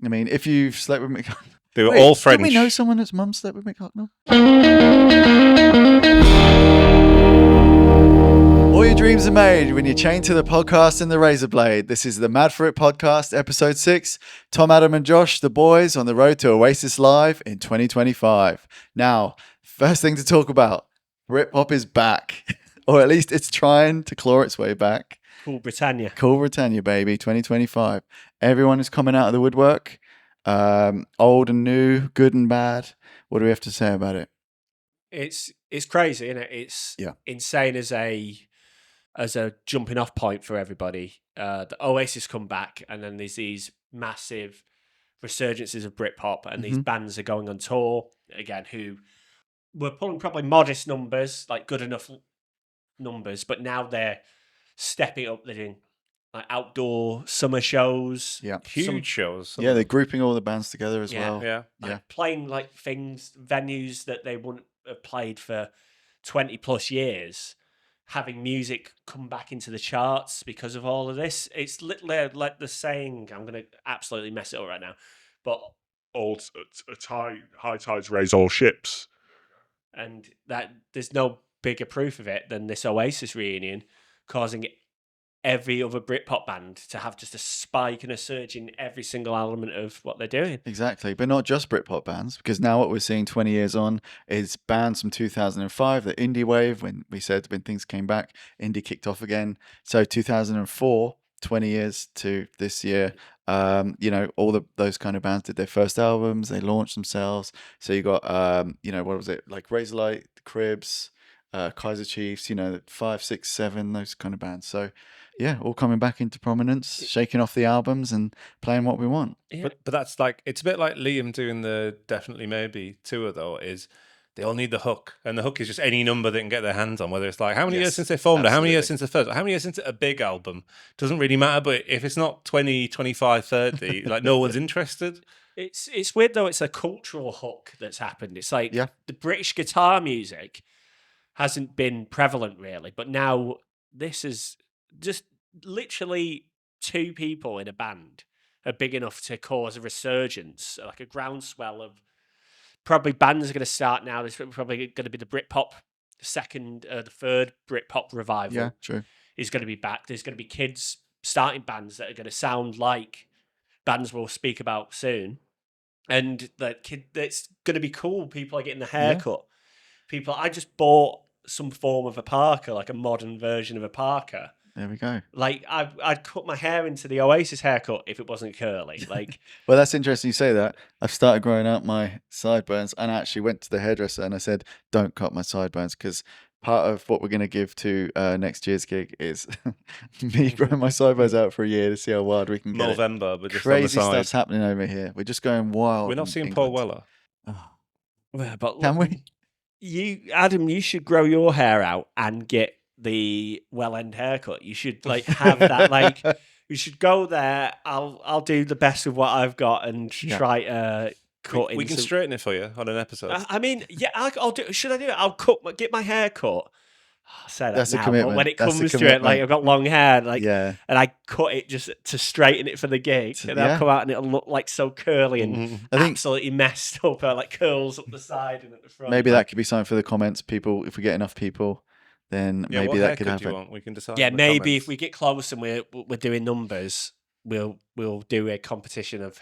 I mean, if you've slept with Mick Hucknall... They were all French. Do we know someone that's mum slept with Mick Hucknall? All your dreams are made when you're chained to the podcast and the razor blade. This is the Mad for It podcast, episode 6. Tom, Adam and Josh, the boys on the road to Oasis Live in 2025. Now, first thing to talk about, Britpop is back. Or at least it's trying to claw its way back. Cool Britannia. Cool Britannia, baby, 2025. Everyone is coming out of the woodwork. Old and new, good and bad. What do we have to say about it? It's crazy, isn't it? It's insane as a jumping off point for everybody. The Oasis come back, and then there's these massive resurgences of Britpop, and these bands are going on tour again who were pulling probably modest numbers, like good enough numbers, but now they're stepping up. They're doing like outdoor summer shows, huge shows. Yeah, they're grouping all the bands together as well. Playing like venues that they wouldn't have played for 20 plus years, having music come back into the charts because of all of this. It's literally like the saying, I'm going to absolutely mess it up right now, but high tides raise all ships. And that there's no bigger proof of it than this Oasis reunion causing every other Britpop band to have just a spike and a surge in every single element of what they're doing. Exactly, but not just Britpop bands, because now what we're seeing 20 years on is bands from 2005, the indie wave, when things came back, indie kicked off again. So 2004, 20 years to this year, all those kind of bands did their first albums, they launched themselves. So you got, what was it, like Razorlight, The Cribs, Kaiser Chiefs, 5, 6, 7, those kind of bands. So yeah, all coming back into prominence, shaking off the albums and playing what we want. Yeah. But that's like, it's a bit like Liam doing the Definitely Maybe tour though, is they all need the hook. And the hook is just any number they can get their hands on, whether it's like how many years since they formed it, how many years since the first, how many years since a big album. Doesn't really matter, but if it's not 20, 25, 30, like no one's interested. It's weird though, it's a cultural hook that's happened. It's like the British guitar music hasn't been prevalent really, but now this is just literally two people in a band are big enough to cause a resurgence, like a groundswell of probably bands are going to start now. There's probably going to be the Britpop the third Britpop revival. Yeah, true. Is going to be back. There's going to be kids starting bands that are going to sound like bands we'll speak about soon. And it's going to be cool. People are getting the haircut. I just bought some form of a parka, like a modern version of a parka. There we go. Like I'd cut my hair into the Oasis haircut if it wasn't curly. Like, well, that's interesting you say that. I've started growing out my sideburns, and I actually went to the hairdresser and I said, "Don't cut my sideburns," because part of what we're going to give to next year's gig is me growing my sideburns out for a year to see how wild we can get. November, but just crazy on the side. stuff's happening over here. We're just going wild. We're not seeing Paul Weller. Oh. Yeah, but can we? Adam, you should grow your hair out and get the well-end haircut. You should have that. Like, you should go there. I'll do the best with what I've got and try to cut. We can straighten it for you on an episode. I'll do. Should I do it? I'll get my hair cut. I say that That's now, a commitment. but when it comes to it, like I've got long hair, and I cut it just to straighten it for the gig, and I'll come out and it'll look like so curly and absolutely messed up, like curls up the side and at the front. Maybe that could be something for the comments, people. If we get enough people, then maybe that could happen. We can decide. Yeah, maybe if we get close and we're doing numbers, we'll do a competition of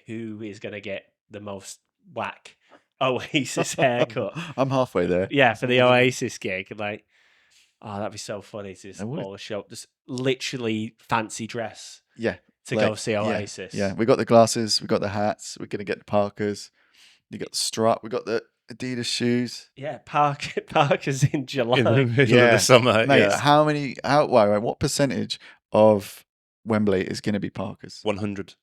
who is going to get the most whack Oasis haircut. I'm halfway there. Yeah, for the Oasis gig, like, that'd be so funny to just all the show, just literally fancy dress. Yeah, to go see Oasis. Yeah, we got the glasses, we got the hats, we're gonna get the parkas. You got the strap, we got the Adidas shoes. Yeah, parkas in July. In the middle of the summer. Mate, what percentage of Wembley is going to be parkas? 100%.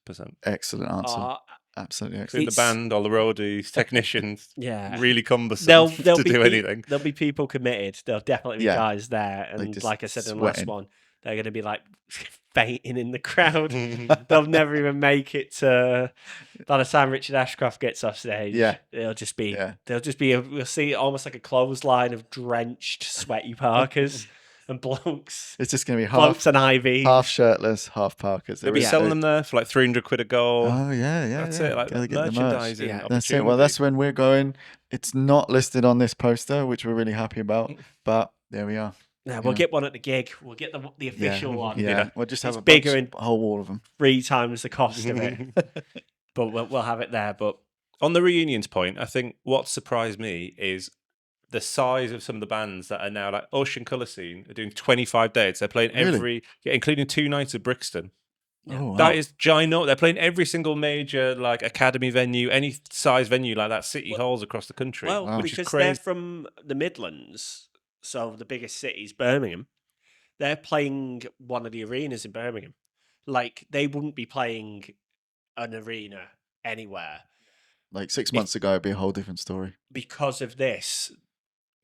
Excellent answer. Absolutely excellent. The band, all the roadies, technicians, really cumbersome they'll to do anything. There'll be people committed. There'll definitely be guys there. And like I said in the last one, they're going to be like fainting in the crowd. They'll never even make it to, by the time Richard Ashcroft gets off stage. Yeah. They'll just be, we'll see almost like a clothesline of drenched, sweaty parkas. and blokes. It's just going to be Blokes and Ivy. half shirtless, half parkas. They'll be selling them there for like £300 a goal. Oh, yeah. That's it. Like Gotta get the merch. merchandising. Yeah. That's it. Well, that's when we're going. It's not listed on this poster, which we're really happy about. But there we are. Yeah, we'll get one at the gig. We'll get the official one. Yeah, we'll just have it's a bigger and whole wall of them. 3 times the cost of it. But we'll have it there. But on the reunions point, I think what surprised me is the size of some of the bands that are now like Ocean Colour Scene are doing 25 dates. They're playing including 2 nights at Brixton. Oh, wow. That is ginormous. They're playing every single major like academy venue, any size venue like that, city halls across the country. Well, because they're from the Midlands, so the biggest city's Birmingham. They're playing one of the arenas in Birmingham. Like, they wouldn't be playing an arena anywhere. Like 6 months ago, it'd be a whole different story. Because of this,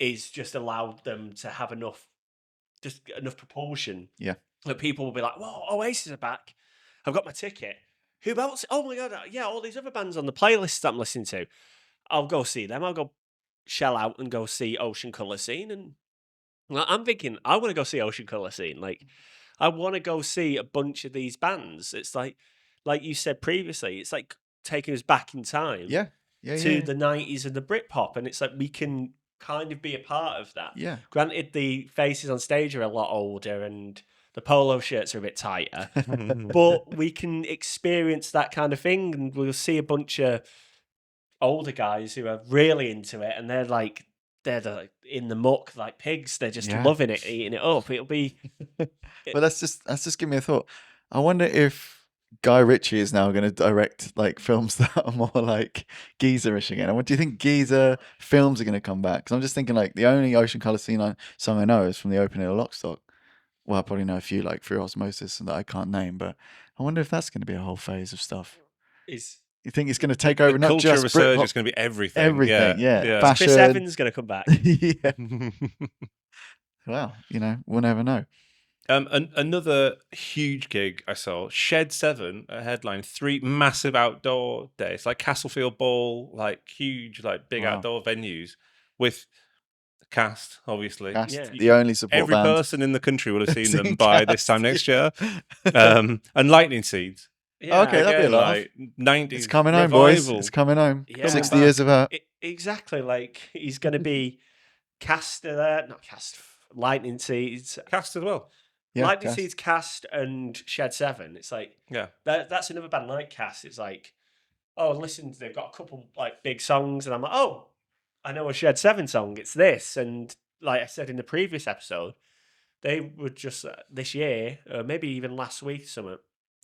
is just allowed them to have enough proportion. Yeah. That people will be like, "Whoa, Oasis are back! I've got my ticket. Who else? Oh my god, yeah, all these other bands on the playlist that I'm listening to. I'll go see them. I'll go shell out and go see Ocean Colour Scene." And I'm thinking, I want to go see Ocean Colour Scene. Like, I want to go see a bunch of these bands. It's like you said previously, it's like taking us back in time. Yeah. To the 90s and the Britpop, and it's like we can kind of be a part of that. Yeah. Granted, the faces on stage are a lot older and the polo shirts are a bit tighter, but we can experience that kind of thing, and we'll see a bunch of older guys who are really into it, and they're in the muck like pigs. They're just loving it, eating it up. It'll be. Well, that's just give me a thought. I wonder if Guy Ritchie is now going to direct like films that are more like geezer-ish again. And what do you think geezer films are going to come back? Because I'm just thinking like the only Ocean Colour Scene song I know is from the opening of Lockstock. Well, I probably know a few like through osmosis that I can't name, but I wonder if that's going to be a whole phase of stuff. You think it's going to take over not culture just resurgence Britpop, is going to be everything. Everything, yeah. Fashion. Chris Evans is going to come back. Yeah. Well, we'll never know. Another huge gig I saw, Shed 7, a headline, 3 massive outdoor days, like Castlefield Ball, like huge, like big outdoor venues with Cast, obviously. Cast, the only support Every band. person in the country will have seen them by this time next year. And Lightning Seeds. Yeah, okay, that'd be a lot. Like 90s it's coming home, revival. boys. It's coming home. Yeah. 60 years of that. Exactly. Like, he's going to be Cast there, not Cast, Lightning Seeds. Cast as well. Yeah, Lightning Seeds, Cast, and Shed 7. It's like, that's another band like Cast. It's like, oh, listen, they've got a couple like big songs, and I'm like, oh, I know a Shed 7 song. It's this. And like I said in the previous episode, they were just this year, maybe even last week,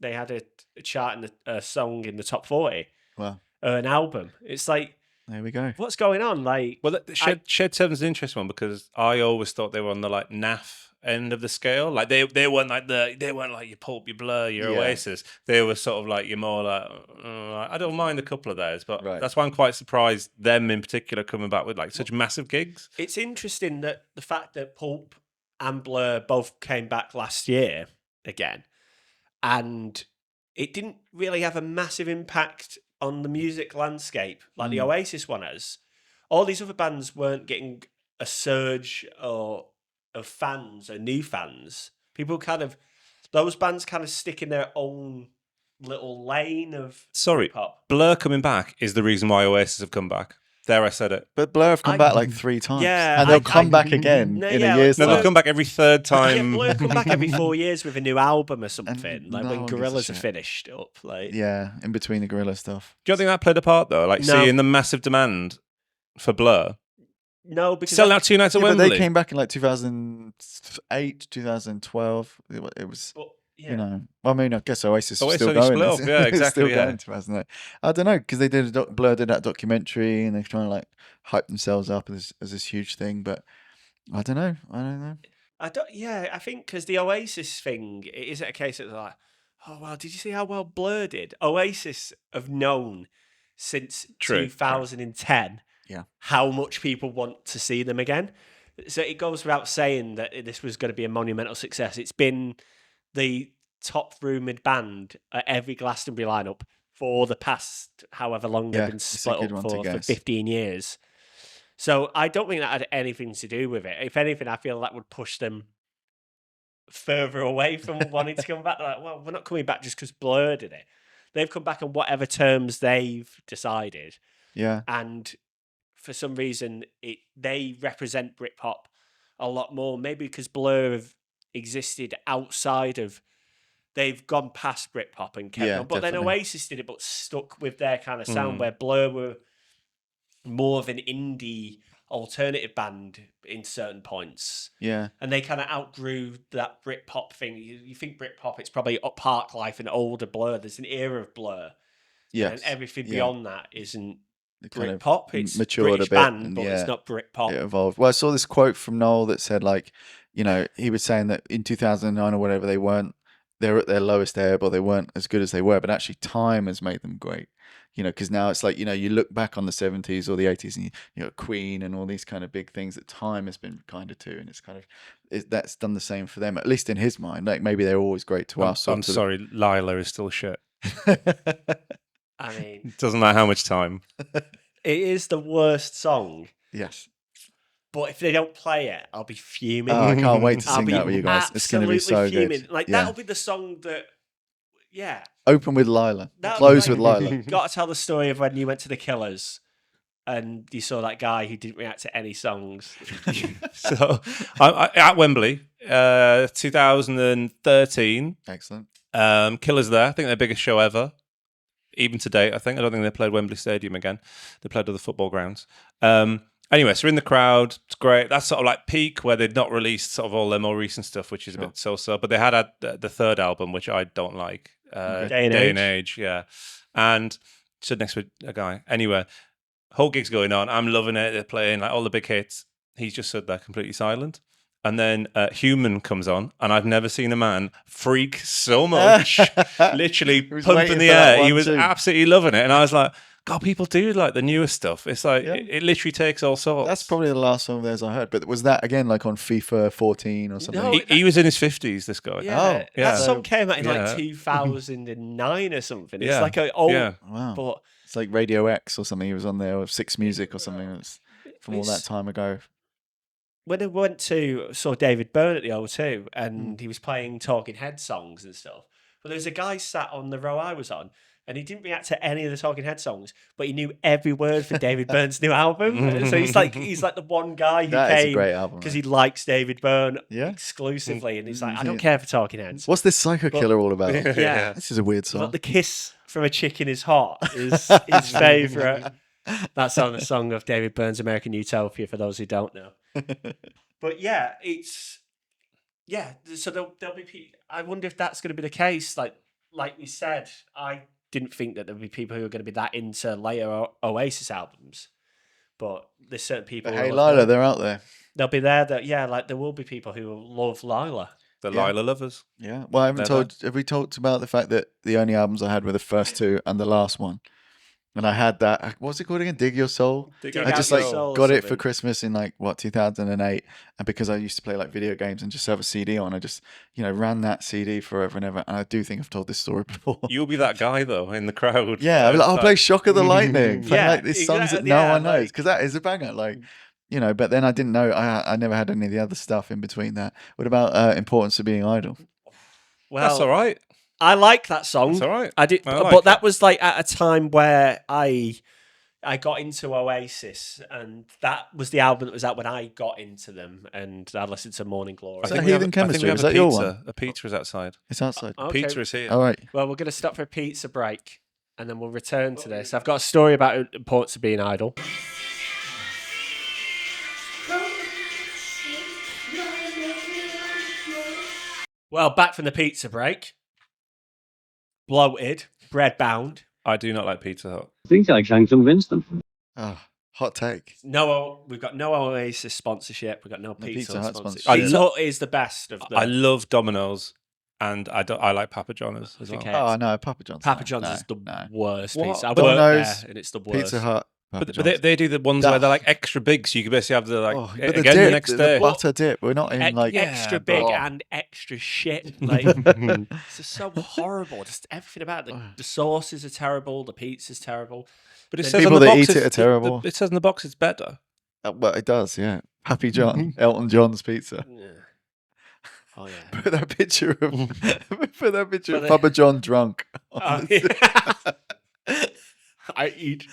they had a chart in a song in the top 40. Wow. An album. It's like, there we go. What's going on? Like, well, Shed 7's an interesting one because I always thought they were on the like naff end of the scale. Like they weren't like your Pulp, your Blur, your Oasis. They were sort of like your more like I don't mind a couple of theirs, but that's why I'm quite surprised them in particular coming back with like such massive gigs. It's interesting that the fact that Pulp and Blur both came back last year again, and it didn't really have a massive impact on the music landscape like the Oasis one has. All these other bands weren't getting a surge of fans or new fans. Those bands kind of stick in their own little lane of pop. Blur coming back is the reason why Oasis have come back. There, I said it. But Blur have come back like 3 times. Yeah. And they'll come back again in a year's time. They'll come back every third time. Yeah, Blur come back every 4 years with a new album or something. And like when Gorillaz are finished up. Like, yeah, in between the Gorilla stuff. Do you think that played a part though? Like seeing the massive demand for Blur? No, because selling out 2 nights at Wembley. But they came back in like 2008, 2012. It was, well, I mean, I guess Oasis was still going. Split up. Yeah, exactly. Still going 2008. I don't know, because they did Blur did that documentary and they're trying to like hype themselves up as this huge thing. But I don't know. I think because the Oasis thing, is it a case of like, oh wow, did you see how well Blur did? Oasis have known since 2010. Yeah, how much people want to see them again. So it goes without saying that this was going to be a monumental success. It's been the top rumoured band at every Glastonbury lineup for the past however long they've been split up for 15 years. So I don't think that had anything to do with it. If anything, I feel that would push them further away from wanting to come back. They're like, well, we're not coming back just because Blur did it. They've come back on whatever terms they've decided. Yeah. And for some reason, they represent Britpop a lot more. Maybe because Blur have existed outside of... They've gone past Britpop and kept on. But definitely. then Oasis did it, but stuck with their kind of sound, where Blur were more of an indie alternative band in certain points. Yeah. And they kind of outgrew that Britpop thing. You think Britpop, it's probably Park Life and older Blur. There's an era of Blur. Yes. And everything beyond that isn't kind Britpop. of It's matured British a bit, band, and but it's not Britpop. It evolved. Well, I saw this quote from Noel that said, like, you know, he was saying that in 2009 or whatever, they're at their lowest ebb, or they weren't as good as they were, but actually time has made them great. You know, because now it's like, you know, you look back on the 70s or the 80s and you know, Queen and all these kind of big things that time has been kind of to, and it's kind of, that's done the same for them, at least in his mind. Like, maybe they're always great to us. I'm sorry, Lila is still shit. I mean, It doesn't matter how much time. it is the worst song. Yes. But if they don't play it, I'll be fuming. Oh, I can't wait to I'll sing be that with you guys. It's going to be so fuming. good. Like, that'll be the song that, Open with Lila. That'll Close be with like- Lila. Got to tell the story of when you went to the Killers and you saw that guy who didn't react to any songs. So, I at Wembley, 2013. Excellent. Killers there. I think their biggest show ever, even to date. I don't think they played Wembley Stadium again. They played other football grounds. Anyway, so we're in the crowd. It's great. That's sort of like peak, where they'd not released sort of all their more recent stuff, which is a bit so-so. But they had the third album, which I don't like. Day and Age, yeah. And stood next to a guy. Anyway, whole gig's going on. I'm loving it. They're playing like all the big hits. He's just stood there completely silent. And then Human comes on, and I've never seen a man freak so much. Literally pumping the air. He was absolutely loving it. And I was like, God, people do like the newer stuff. It's like, it literally takes all sorts. That's probably the last song of theirs I heard. But was that, again, like on FIFA 14 or something? No, he was in his 50s, this guy. Yeah, that song came out in like 2009 or something. It's like an old... Wow. But it's like Radio X or something. He was on there, or Six Music or something. It's from all that time ago. When I saw David Byrne at the O2, and he was playing Talking Head songs and stuff. But there was a guy sat on the row I was on, and he didn't react to any of the Talking Head songs, but he knew every word for David Byrne's new album. So he's like the one guy who came a great album, because he likes David Byrne Yeah. exclusively, and he's like, I don't care for Talking Heads. What's this Psycho Killer all about? Yeah. This is a weird song. But The Kiss from a Chicken is Hot is his favourite. That's on the song of David Byrne's American Utopia, for those who don't know. But yeah, so there'll be people. I wonder if that's going to be the case. Like we said, I didn't think that there'd be people who are going to be that into later Oasis albums, but there's certain people. But hey, Lila, they're out there. They'll be there. There will be people who love Lila. The Lila lovers. Yeah. Well, have we talked about the fact that the only albums I had were the first two and the last one? And I had that, what's it called again? Dig Your Soul? I just got it for Christmas in 2008. And because I used to play like video games and just have a CD on, I just, ran that CD forever and ever. And I do think I've told this story before. You'll be that guy though in the crowd. Yeah, I'll play Shock of the Lightning. Play these songs that no one knows, because that is a banger. But then I didn't know, I never had any of the other stuff in between that. What about Importance of Being Idle? Well, that's all right. I like that song. That's all right. I did, but that was like at a time where I got into Oasis, and that was the album that was out when I got into them, and I listened to Morning Glory. Is that Heathen Chemistry? Is that your one? A pizza is outside. It's outside. Okay. Pizza is here. All right. Well, we're going to stop for a pizza break, and then we'll return to this. I've got a story about the importance of being idle. Well, back from the pizza break. Bloated, bread bound. I do not like Pizza Hut. I think I can convince them. Oh, hot take. We've got no Oasis sponsorship. We've got no Pizza Hut sponsorship. I Pizza Hut is the best of them. I love Domino's, and I like Papa John's as well. Okay. Oh, no, Papa John's. Papa John's is the worst What? pizza. I Domino's, worked there, and it's the worst. Pizza Hut. But they do the ones where they're like extra big, so you can basically have the but again the next day. The butter dip. We're not in extra big and extra shit. Like it's just so horrible. Just everything about it. The sauces are terrible. The pizza's terrible. But it The says people on the that box eat it are terrible. It says in the box it's better. Well, it does, yeah. Happy John, Elton John's pizza. Oh yeah. Put that picture of Papa John drunk. Oh, yeah. I eat.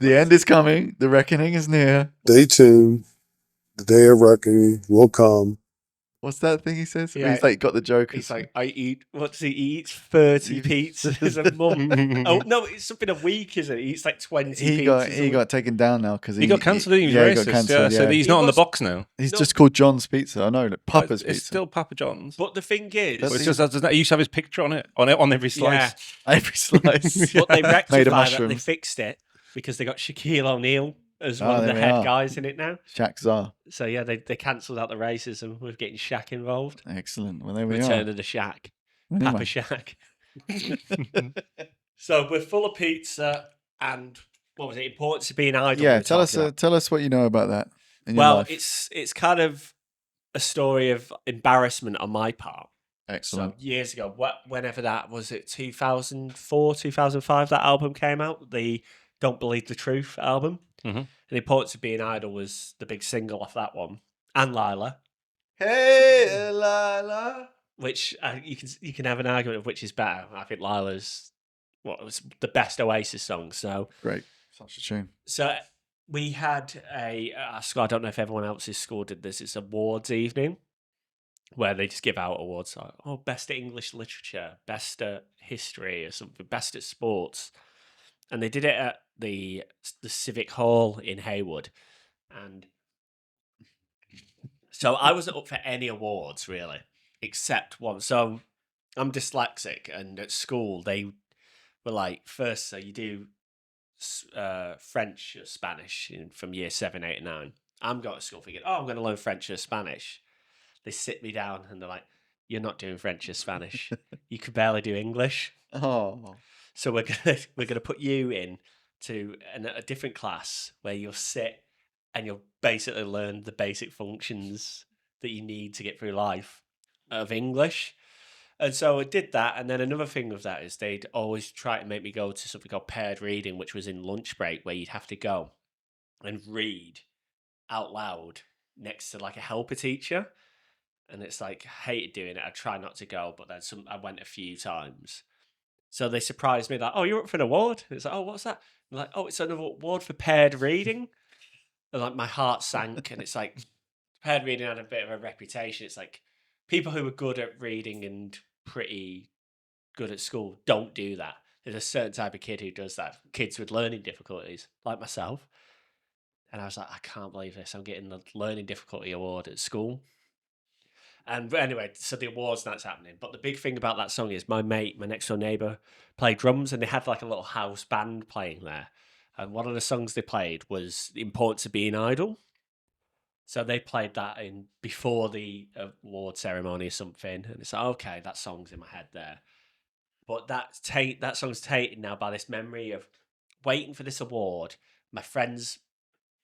The end is coming. The reckoning is near. Stay tuned. The day of reckoning will come. What's that thing he says? Yeah. He's like got the joke. He's like, I eat. What does he eat? He eats 30 pizzas a month. Oh no, it's something a week, isn't it? He eats like 20 pizzas. He got taken down now because he got cancelled. He was got racist. cancelled. So he's not on the box now. He's just called John's Pizza. I know, like Papa's It's Pizza. still Papa John's. But the thing is, But it's just he used to have his picture on every slice. Every slice. But they Made of rectified that. mushrooms. They fixed it because they got Shaquille O'Neal as one of the there we head are. guys in it now. Shaq Zar. So yeah, they cancelled out the racism with getting Shaq involved. Excellent. Well, there we Return are. of the Shaq. Anyway. Papa Shaq. So we're full of pizza and what was it? Importance of being idle. Yeah, we were talking about. tell us what you know about that. In your Well, life. it's kind of a story of embarrassment on my part. Excellent. So years ago, whenever that was, it 2004, 2005, that album came out, the Don't Believe the Truth album. Mm-hmm. And the Importance of Being Idle was the big single off that one, and Lila, Hey, Lila. which you can have an argument of which is better. I think Lila's was the best Oasis song. So Great. Such a tune. So we had I don't know if everyone else's school did this. It's awards evening where they just give out awards like, best at English literature, best at history or something, best at sports. And they did it at the Civic Hall in Haywood. And so I wasn't up for any awards really, except one. So I'm dyslexic, and at school they were like, first, so you do French or Spanish from year 7, 8, and 9. I'm going to school thinking, I'm going to learn French or Spanish. They sit me down and they're like, you're not doing French or Spanish. You could barely do English. Oh. So we're gonna put you in to a different class where you'll sit and you'll basically learn the basic functions that you need to get through life of English. And so I did that. And then another thing with that is they'd always try to make me go to something called paired reading, which was in lunch break, where you'd have to go and read out loud next to like a helper teacher. And it's like, I hated doing it. I tried not to go, but then I went a few times. So they surprised me like, you're up for an award? And it's like, what's that? I'm like, it's an award for paired reading. And like my heart sank. And it's like, paired reading had a bit of a reputation. It's like people who are good at reading and pretty good at school don't do that. There's a certain type of kid who does that. Kids with learning difficulties, like myself. And I was like, I can't believe this. I'm getting the learning difficulty award at school. And anyway, so the awards night's happening. But the big thing about that song is my mate, my next door neighbour, played drums, and they had like a little house band playing there. And one of the songs they played was The Importance of Being Idle. So they played that in before the award ceremony or something. And it's like, okay, that song's in my head there. But that song's tainted now by this memory of waiting for this award. My friends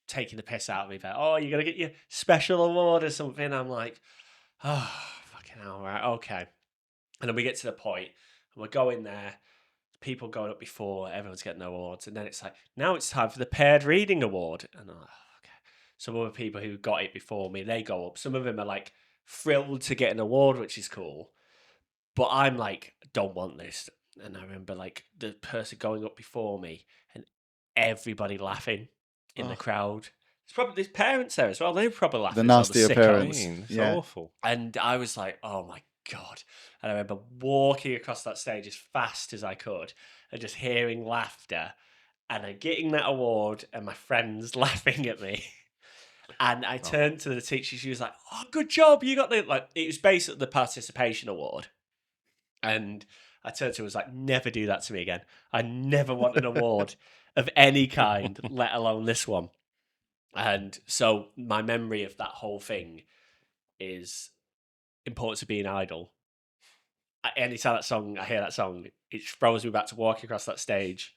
taking the piss out of me. Like, you're going to get your special award or something. I'm like, fucking hell, right, okay. And then we get to the point, and we're going there, people going up before, everyone's getting awards, and then it's like, now it's time for the paired reading award. And I'm like, okay. Some other people who got it before me, they go up. Some of them are like thrilled to get an award, which is cool. But I'm like, don't want this. And I remember like the person going up before me and everybody laughing in the crowd. There's parents there as well. They were probably laughing. The nastier parents. It's Yeah. awful. And I was like, oh my God. And I remember walking across that stage as fast as I could and just hearing laughter and then getting that award and my friends laughing at me. And I turned to the teacher. She was like, good job. You got it was basically the participation award. And I turned to her and was like, never do that to me again. I never want an award of any kind, let alone this one. And so my memory of that whole thing is Importance of Being Idle. Anytime I hear that song, it throws me back to walking across that stage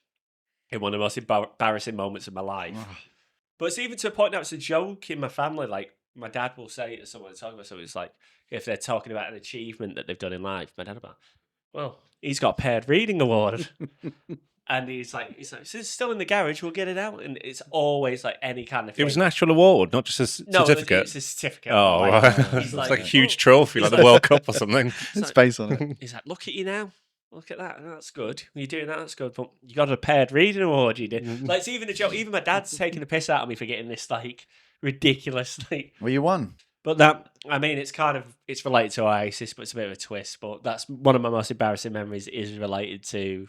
in one of the most embarrassing moments of my life. But it's even to a point now, it's a joke in my family. Like, my dad will say to someone talking about something, it's like, if they're talking about an achievement that they've done in life, my dad will be like, well, he's got a paired reading award. And he's like, so it's still in the garage. We'll get it out, and it's always like any kind of thing. It was an actual award, not just a certificate. It's a certificate. Oh, Like, it's he's like a huge trophy, like the World Cup or something. It's space on it. He's like, look at you now. Look at that. That's good. You're doing that. That's good. But you got a paired reading award. You did. Like, it's even a joke. Even my dad's taking a piss out of me for getting this like ridiculous like. Well, you won. But that, I mean, it's related to Oasis, but it's a bit of a twist. But that's one of my most embarrassing memories is related to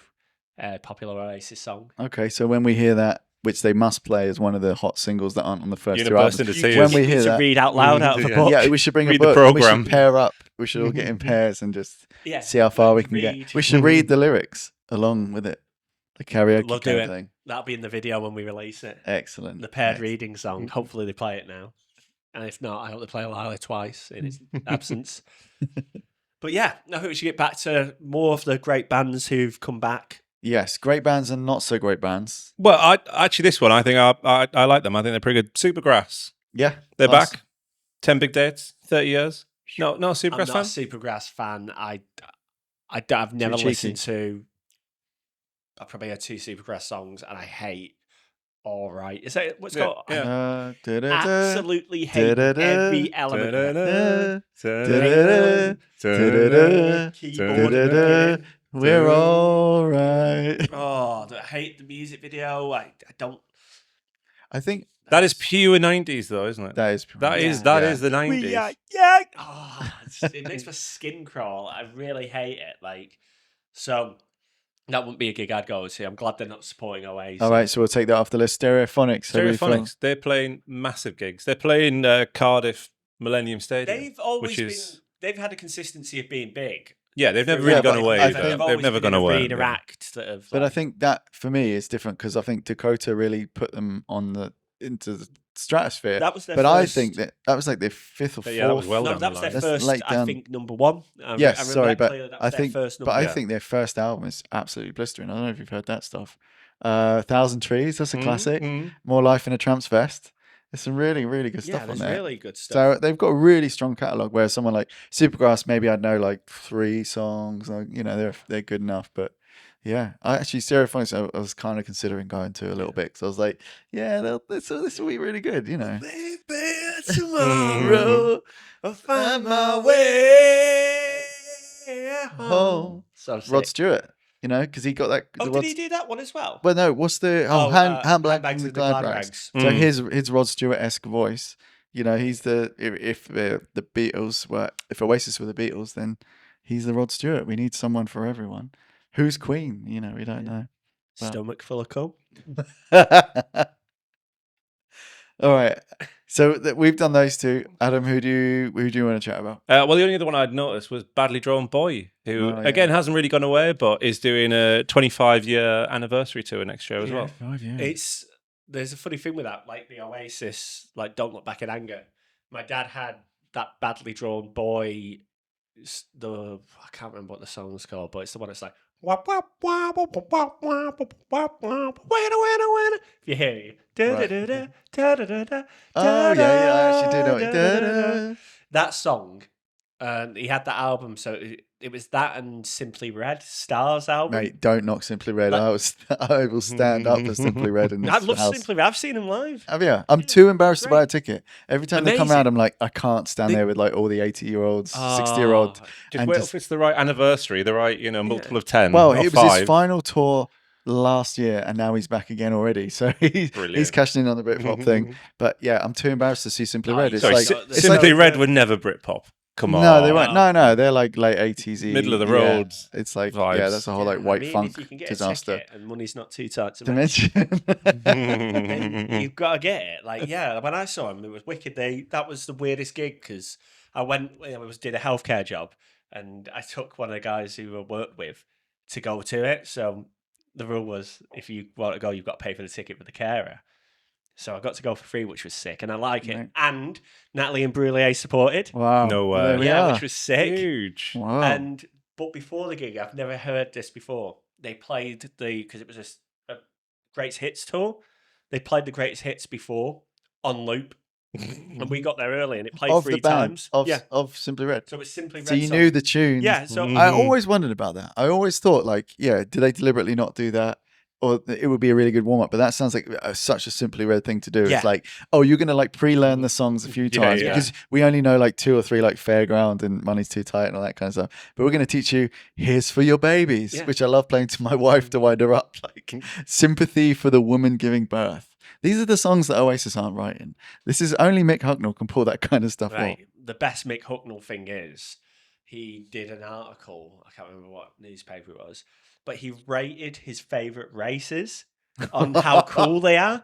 a popular Oasis song. Okay, so when we hear that, which they must play as one of the hot singles that aren't on the first two burst albums. into tears. When we hear to that, read out loud out of a book. Yeah, we should bring Read a book. the program. We should pair up. We should all get in pairs and just Yeah. see how far we can Read. get. We should read the lyrics along with it. The karaoke We'll do kind it. of thing. That'll be in the video when we release it. Excellent. The paired Excellent. reading song. Hopefully they play it now. And if not, I hope they play Lila twice in its absence. But yeah, I hope we should get back to more of the great bands who've come back. Yes, great bands and not so great bands. Well, actually, this one, I think I like them. I think they're pretty good. Supergrass. Yeah. They're nice. back. 10 big dates, 30 years. No, a Supergrass I'm not fan? a Supergrass fan. I've never cheeky. listened to. I probably heard 2 Supergrass songs, and I hate All Right. Is that what's called? Yeah. Absolutely hate every element of it. Keyboard. We're all right. Oh, I hate the music video. I don't. I think That is pure 90s, though, isn't it? that is That is the 90s. Oh, it makes my skin crawl. I really hate it. Like, so that wouldn't be a gig I'd go to. I'm glad they're not supporting Oasis. all right. So we'll take that off the list. Stereophonics. How do we feel? Stereophonics, they're playing massive gigs. They're playing Cardiff Millennium Stadium. They've always which is, been. They've had a consistency of being big. Yeah, they've never Yeah, really but gone away. I either. think They've never gone away. Arena act that have. But I like- think that for me is different because I think Dakota really put them on into the stratosphere. that was their. But first, I think that was like their fifth or fourth. Yeah, that was well no, down that the was their line. That's first. late I down. think number one. Yes, I remember sorry, that but clearly, that I was their think, first but number. I Yeah. think their first album is absolutely blistering. I don't know if you've heard that stuff. 1,000 Trees, that's a classic. More Life in a Tramp's Vest. There's some really, really good stuff on there's there. really good stuff. So they've got a really strong catalogue. Whereas someone like Supergrass, maybe I'd know like 3 songs. Like, they're good enough. But yeah, I actually Stereophonics. I was kind of considering going to a little bit because I was like, yeah, this will be really good. Maybe tomorrow I'll find my way home. So sick. Rod Stewart, because he got that. Oh, the did Rod- he do that one as well? Well, no. What's the handbag Handbags from with the the Glad Glad Rags? Rags. So his Rod Stewart-esque voice. He's if the Beatles were, if Oasis were the Beatles, then he's the Rod Stewart. We need someone for everyone. Who's Queen? We don't know. Well. Stomach full of cum. All right. So we've done those two. Adam, who do you want to chat about? Well, the only other one I'd noticed was Badly Drawn Boy, who again hasn't really gone away, but is doing a 25-year anniversary tour next year as well. 5 years. There's a funny thing with that, like the Oasis, like Don't Look Back in Anger. My dad had that Badly Drawn Boy. I can't remember what the song's called, but it's the one that's like. If you hear it. Oh yeah, I actually do know it. That song, he had that album, so it was that and Simply Red, Stars album. Mate, don't knock Simply Red. I will stand up for Simply Red. In this I love house. Simply Red. I've seen him live. Have you? I'm too embarrassed to buy a ticket. Every time they come Amazing. out, I'm like, I can't stand there with like all the 80-year-olds, 60-year-old. Just and wait if it's the right anniversary, the right, multiple of 10. Well, not it was 5. his final tour last year, and now he's back again already. So he's cashing in on the Britpop thing. But yeah, I'm too embarrassed to see Simply Red. It's Sorry, like it's Simply like- Red were never Britpop. Come on. No, they weren't. No, they're like late 80s, Middle of the road It's like vibes. that's a whole like white if funk you can get disaster a ticket and money's not too tight to dimension. then you've got to get it. Like, yeah, when I saw him, it was wicked. That was the weirdest gig because I went, did a healthcare job, and I took one of the guys who I worked with to go to it. So the rule was, if you want to go, you've got to pay for the ticket with the carer. So I got to go for free, which was sick, and I like it. Right. And Natalie and Brulé supported. Wow. No Well, way. there we Yeah, are. which was sick. Huge. Wow. But before the gig, I've never heard this before. They played because it was a greatest hits tour. They played the greatest hits before on loop, and we got there early, and it played of 3 the band times. of Simply Red. So it's Simply Red. So you song. knew the tunes. Yeah. So I always wondered about that. I always thought, like, did they deliberately not do that? or it would be a really good warm up. But that sounds like such a simply read thing to do. Yeah. It's like, oh, you're gonna like pre-learn the songs a few times because we only know like 2 or 3 like Fairground and Money's Too Tight and all that kind of stuff. But we're gonna teach you Here's for Your Babies, which I love playing to my wife to wind her up. Like Sympathy for the Woman Giving Birth. These are the songs that Oasis aren't writing. This is only Mick Hucknall can pull that kind of stuff off. The best Mick Hucknall thing is he did an article, I can't remember what newspaper it was, but he rated his favourite races on how cool they are.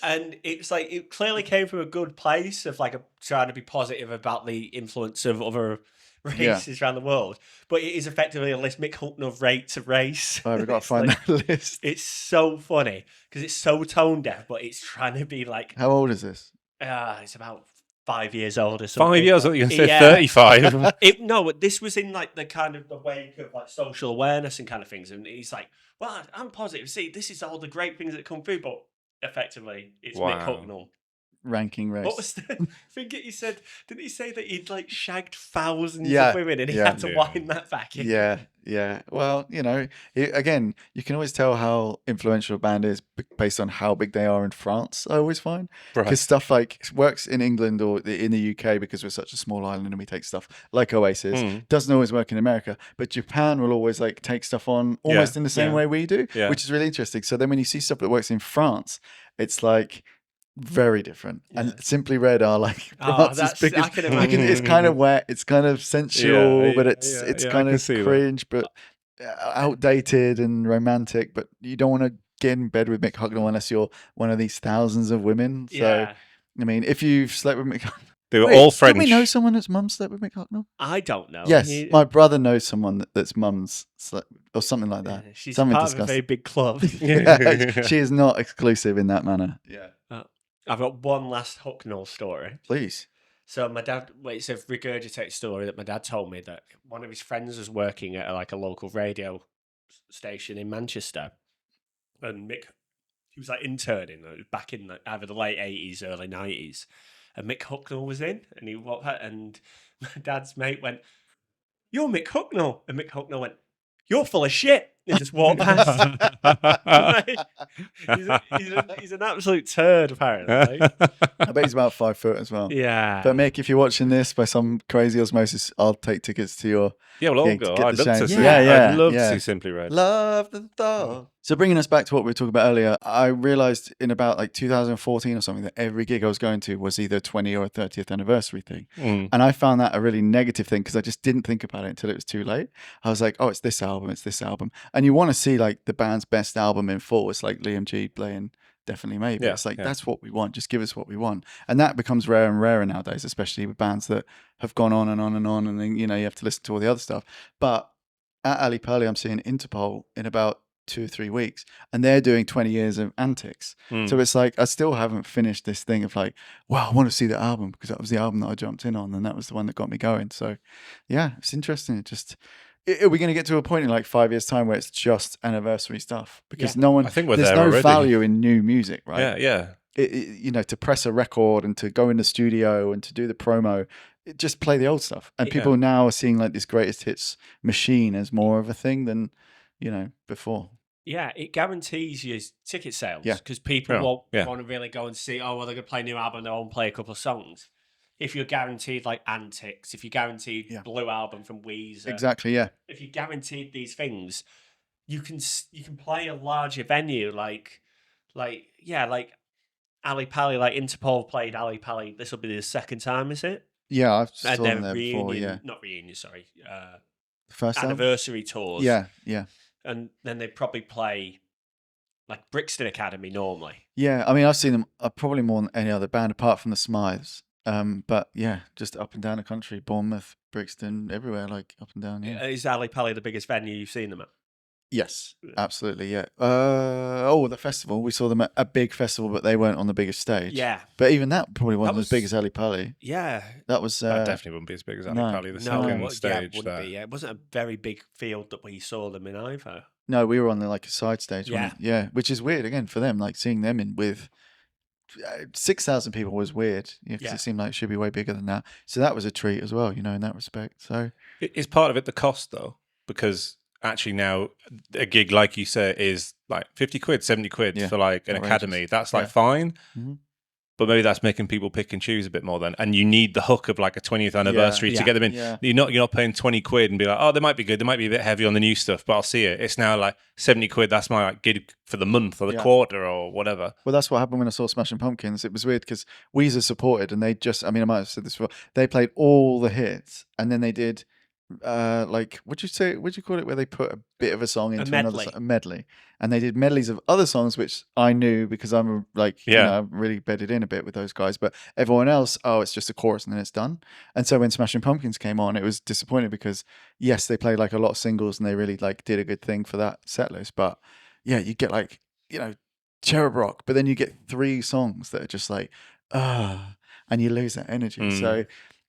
And it's like, it clearly came from a good place of like trying to be positive about the influence of other races around the world. But it is effectively a list. Mick Hucknall rates a race. Oh, we've got to find that list. It's so funny because it's so tone deaf, but it's trying to be like... How old is this? It's about 5 years old or something. 5 years old? You can say 35. No, this was in like the kind of the wake of like social awareness and kind of things. And he's like, well, I'm positive. See, this is all the great things that come through, but effectively, it's Mick Hucknall. Ranking race. What was the thing he said? Didn't he say that he'd like shagged thousands of women and he had to wind that back in? Yeah. Well, you know, again, you can always tell how influential a band is based on how big they are in France, I always find. Because stuff like works in England or in the UK because we're such a small island and we take stuff like Oasis. Doesn't always work in America, but Japan will always like take stuff on almost in the same way we do, which is really interesting. So then when you see stuff that works in France, it's like... very different and Simply Red are like France's biggest. I can imagine. It's kind of wet, it's kind of sensual, but it's kind of cringe, but outdated and romantic. But you don't want to get in bed with Mick Hucknall unless you're one of these thousands of women. So I mean, if you've slept with Mick Hucknall, they were all French. Do we know someone that's mum slept with Mick Hucknall? I don't know. Yes, my brother knows someone that's mum's slept or something like that. She's something part of a very big club. She is not exclusive in that manner. I've got one last Hucknall story. Please. So my dad, it's a regurgitated story that my dad told me that one of his friends was working at like a local radio station in Manchester, and Mick, he was like interning back in either the late 80s, early 90s, and Mick Hucknall was in, and he walked out, and my dad's mate went, "You're Mick Hucknall," and Mick Hucknall went, "You're full of shit." He just walked past. He's an absolute turd, apparently. I bet he's about 5 foot as well. Yeah. But Mick, if you're watching this by some crazy osmosis, I'll take tickets to your... Yeah, we'll all go. I'd love to see I'd love to see Simply Red. Love the thought. So bringing us back to what we were talking about earlier, I realised in about like 2014 or something that every gig I was going to was either a 20th or a 30th anniversary thing. And I found that a really negative thing because I just didn't think about it until it was too late. I was like, oh, it's this album. And you want to see like the band's best album in full. It's like Liam G playing Definitely Maybe. It's like, that's what we want. Just give us what we want. And that becomes rarer and rarer nowadays, especially with bands that have gone on and on and on. And then, you know, you have to listen to all the other stuff. But at Ali Pali, I'm seeing Interpol in about 2 or 3 weeks, and they're doing 20 years of Antics. So it's like, I still haven't finished this thing of like, wow, I want to see the album because that was the album that I jumped in on. And that was the one that got me going. So yeah, it's interesting. It just... Are we going to get to a point in like 5 years' time where it's just anniversary stuff? Because no one, I think we're there's there no already. value in new music, right? Yeah. You know, to press a record and to go in the studio and to do the promo, just play the old stuff. And people now are seeing like this greatest hits machine as more of a thing than, you know, before. Yeah, it guarantees you ticket sales because people won't want to really go and see, oh, well, they're going to play a new album, they'll play a couple of songs. If you're guaranteed like Antics, if you're guaranteed Blue Album from Weezer, exactly, yeah. If you're guaranteed these things, you can play a larger venue, like Ali Pali, like Interpol played Ali Pali. This will be the second time, is it? Yeah, I've saw and them then there before. Yeah, not reunion. Sorry, first anniversary tours. Yeah, and then they probably play like Brixton Academy normally. Yeah, I mean, I've seen them probably more than any other band apart from the Smythes. But yeah, just up and down the country, Bournemouth, Brixton, everywhere, like up and down. Yeah. Is Ali Pali the biggest venue you've seen them at? Yes, absolutely. Yeah. The festival, we saw them at a big festival, but they weren't on the biggest stage. Yeah. But even that probably wasn't as big as Ali Pali. Yeah. That was. That definitely wouldn't be as big as Ali Pali. The second stage. It wasn't a very big field that we saw them in either. No, we were on like a side stage. Yeah. Which is weird again for them, like seeing them in with 6,000 people was weird because it seemed like it should be way bigger than that. So that was a treat as well, you know, in that respect. So is part of it the cost though? Because actually now a gig, like you say, is like 50 quid, 70 quid for like an academy. That's like fine. Mm-hmm. But maybe that's making people pick and choose a bit more then. And you need the hook of like a 20th anniversary to get them in. Yeah. You're not paying 20 quid and be like, oh, they might be good. They might be a bit heavy on the new stuff, but I'll see it. It's now like 70 quid. That's my like gig for the month or the quarter or whatever. Well, that's what happened when I saw Smashing Pumpkins. It was weird because Weezer supported and they just, I mean, I might have said this before, they played all the hits and then they did like, what'd you call it, where they put a bit of a song into a medley, and they did medleys of other songs which I knew because I'm like, you know, I'm really bedded in a bit with those guys, but everyone else, it's just a chorus and then it's done. And so when Smashing Pumpkins came on, it was disappointing because yes, they played like a lot of singles and they really like did a good thing for that set list, but yeah, you get like, you know, Cherub Rock, but then you get 3 songs that are just like and you lose that energy. So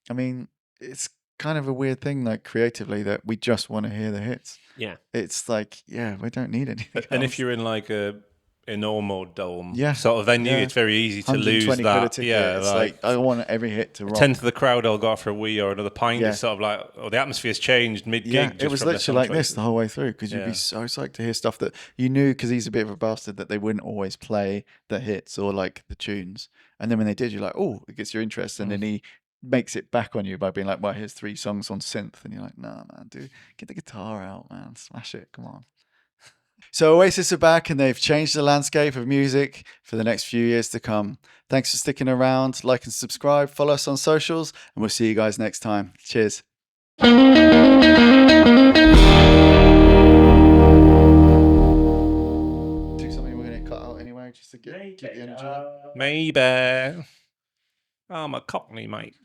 I mean, it's kind of a weird thing, like creatively, that we just want to hear the hits. Yeah, it's like, we don't need anything and else. If you're in like a normal dome sort of venue, it's very easy to lose that. It's like I want every hit to rock. 10th of the crowd will go out for a wee or another pint. It's sort of like, the atmosphere's changed mid-gig. It was literally like this the whole way through because you'd be so psyched to hear stuff that you knew, because he's a bit of a bastard, that they wouldn't always play the hits or like the tunes. And then when they did, you're like, oh, it gets your interest. And then he makes it back on you by being like, well, here's 3 songs on synth, and you're like, nah, man, dude, get the guitar out, man, smash it, come on. So Oasis are back and they've changed the landscape of music for the next few years to come. Thanks for sticking around. Like and subscribe, follow us on socials, and we'll see you guys next time. Cheers. Do something we're going to cut out anyway, just to get the energy. Maybe. I'm a Cockney, mate.